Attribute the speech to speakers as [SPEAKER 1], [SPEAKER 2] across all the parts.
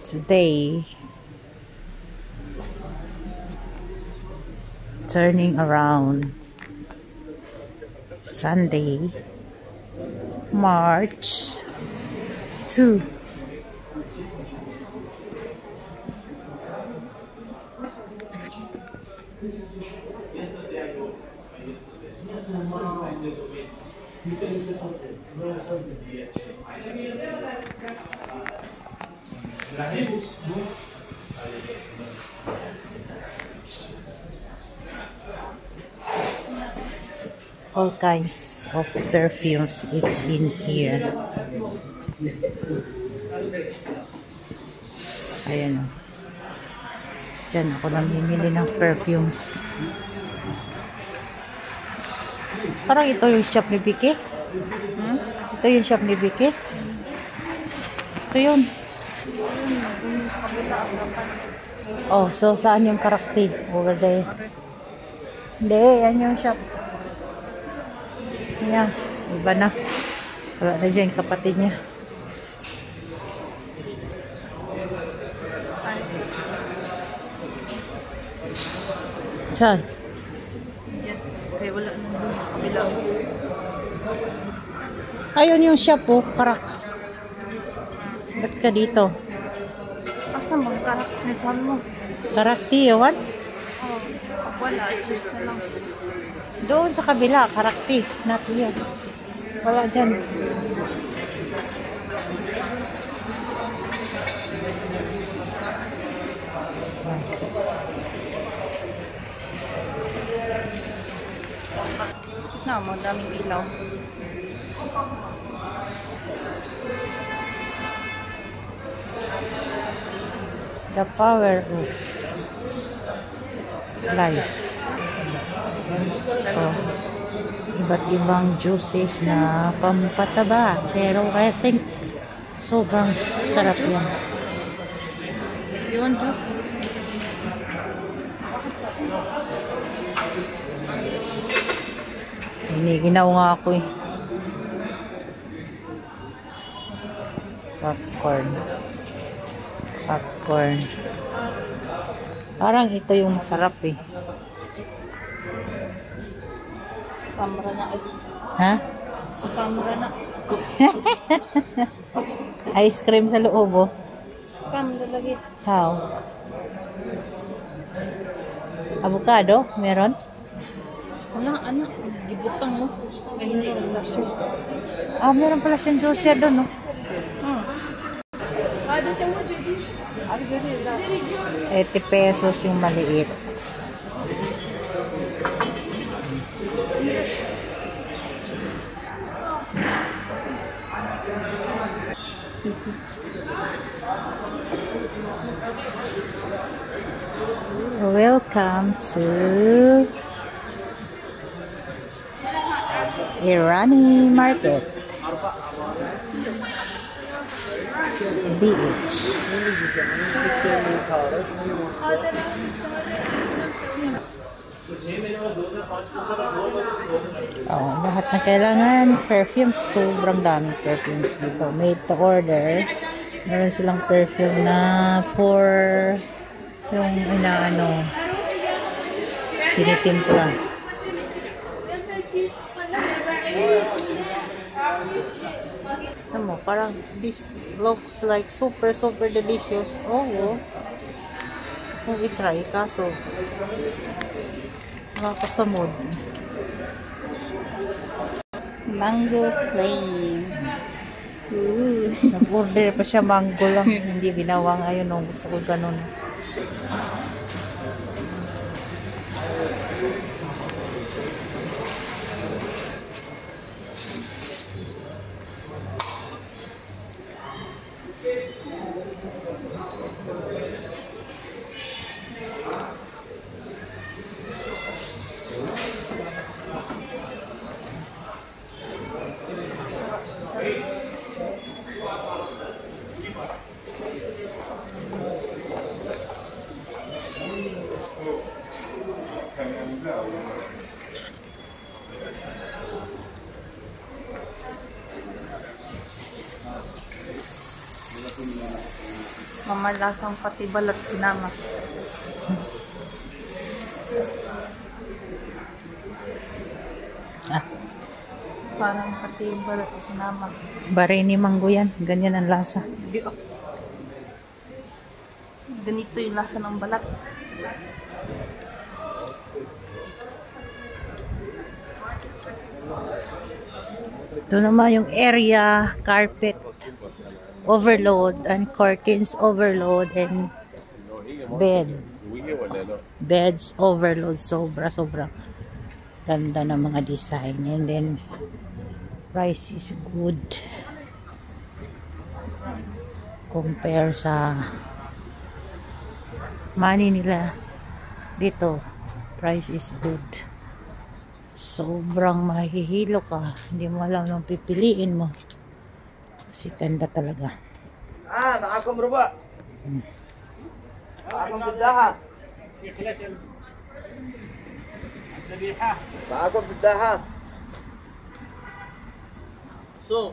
[SPEAKER 1] Today, turning around, Sunday, March 2. All kinds of perfumes, it's in here. Ayan o. Diyan ako namimili ng perfumes. Parang ito yung shop ni Vicky. Ito yung shop ni Vicky. Ito yun. Oh, so saan yung karakter? Over there. Hindi, yan yung shop. Yan, iba na. Wala na dyan kapatid niya. Saan?
[SPEAKER 2] Kaya wala na doon sa kabila.
[SPEAKER 1] Ayun yung shop oh, karak. Ba't ka dito?
[SPEAKER 2] Asa bang karak na saan mo?
[SPEAKER 1] Karakti, yawan?
[SPEAKER 2] Oh, wala. Just na lang.
[SPEAKER 1] Doon sa kabila, karakti. Not here. Wala dyan.
[SPEAKER 2] Na, madaming ilaw.
[SPEAKER 1] The power of life. Oh, iba't ibang juices na pampataba. Pero I think sobrang sarap yan.
[SPEAKER 2] You want juice?
[SPEAKER 1] Hiniginaw nga ako eh. Popcorn. Popcorn. Parang ito yung masarap eh.
[SPEAKER 2] Camera na.
[SPEAKER 1] Ha?
[SPEAKER 2] Sa camera na.
[SPEAKER 1] Ice cream sa loob oh.
[SPEAKER 2] Sa camera lagi.
[SPEAKER 1] How? Avocado? Meron?
[SPEAKER 2] Wala, ano? Gibutang mo. May hindi pistachio.
[SPEAKER 1] Ah, meron pala St. Jose doon no?
[SPEAKER 2] Ano siya mo, Judy? Ano, Judy?
[SPEAKER 1] 80 pesos yung maliit. Welcome to Irani Market, BH. Oh, lahat na kailangan perfumes, sobrang daming perfumes dito. Made to order. Meron silang perfume na for yung inaano tinitimpla. Ano mo, parang this looks like super delicious. Oh, kung i-try kaso wala ko sa mood.
[SPEAKER 2] Mango plain.
[SPEAKER 1] Nag-order pa siya mango lang, hindi ginawang ayun oh, gusto ko ganun.
[SPEAKER 2] Mamalasang pati balat sinama.
[SPEAKER 1] Ah,
[SPEAKER 2] Parang pati balat sinama.
[SPEAKER 1] Barini mango yan. Ganyan ang lasa.
[SPEAKER 2] Di oh. Ganito yung lasa ng balat.
[SPEAKER 1] Ito naman yung area, carpet overload and curtains overload and beds overload. Sobra ganda ng mga design, and then price is good compare sa money nila dito. Price is good. Sobrang mahihilo ka, hindi mo alam nung pipiliin mo kasi ganda talaga.
[SPEAKER 3] Maakom ruba. Maakom bidaha. Maakom bidaha. So,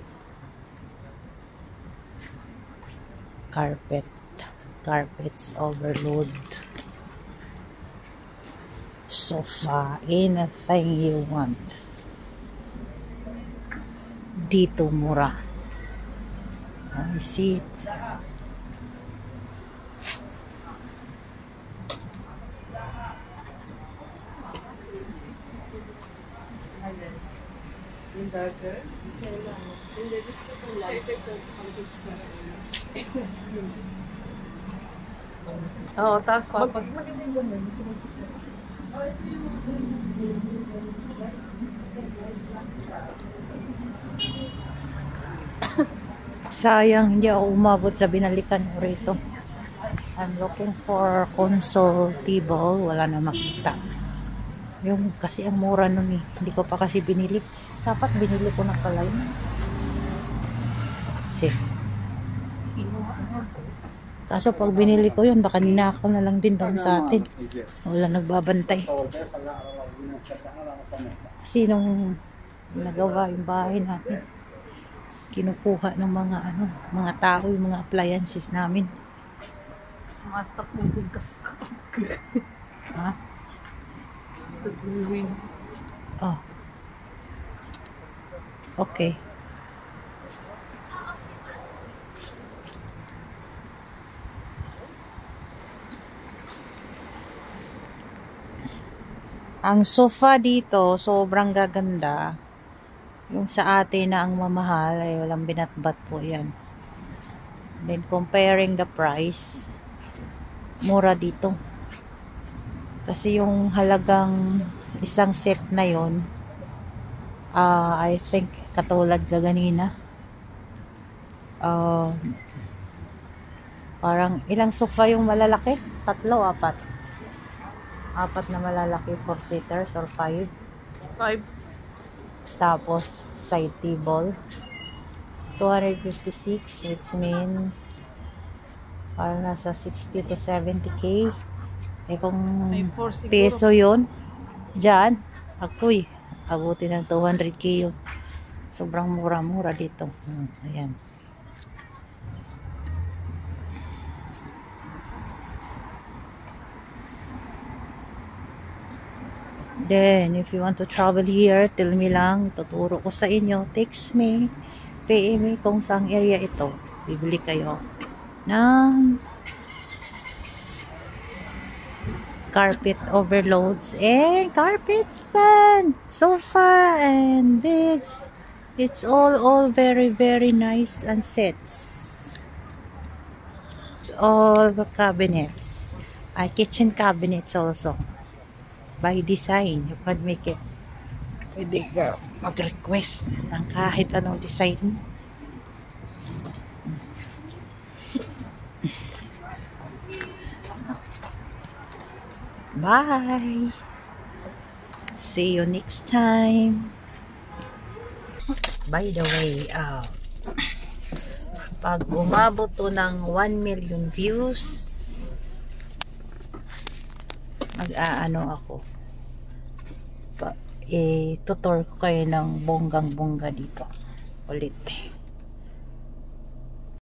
[SPEAKER 1] carpets overload, sofa, anything you want dito mura. I see it.
[SPEAKER 2] Oo, tapos.
[SPEAKER 1] Sayang hindi ako umabot sa binalikan ko rito. I'm looking for console table. Wala na makita. Yung kasi ang mura nun eh. Hindi ko pa kasi binili. Dapat binili ko na pala yun. Kasi kaso pag binili ko yun, baka ninakaw na lang din doon sa atin. Wala nagbabantay. Kasi nung nagawa yung bahay natin, kinukuha ng mga tao yung mga appliances namin.
[SPEAKER 2] Mastap mo bigkas ko.
[SPEAKER 1] Ha? Oh. Okay. Ang sofa dito, sobrang gaganda. Yung sa atin na ang mamahal ay walang binatbat po yan. Then comparing the price, mura dito. Kasi yung halagang isang set na yon, I think katulad kaganina. Parang ilang sofa yung malalaki? 3, 4. 4 na malalaki, 4-seaters or 5.
[SPEAKER 2] 5.
[SPEAKER 1] Tapos side table 256, which mean parang nasa 60 to 70k. Eh kung peso yun dyan, ako'y abuti ng 200k yun. Sobrang mura dito. Ayan. Then, if you want to travel here, tell me lang, tuturo ko sa inyo, text me, pay me kung saang area ito. Bibili kayo ng carpet overloads and carpets and sofa and beds. It's all very nice and sets. It's all the cabinets. Kitchen cabinets also. By design, you can make it. Pwede ka mag-request ng kahit anong design. Bye! See you next time. By the way, pag umabot to ng 1 million views, mag-aano ako, tutor ko kayo ng bonggang-bongga dito ulit.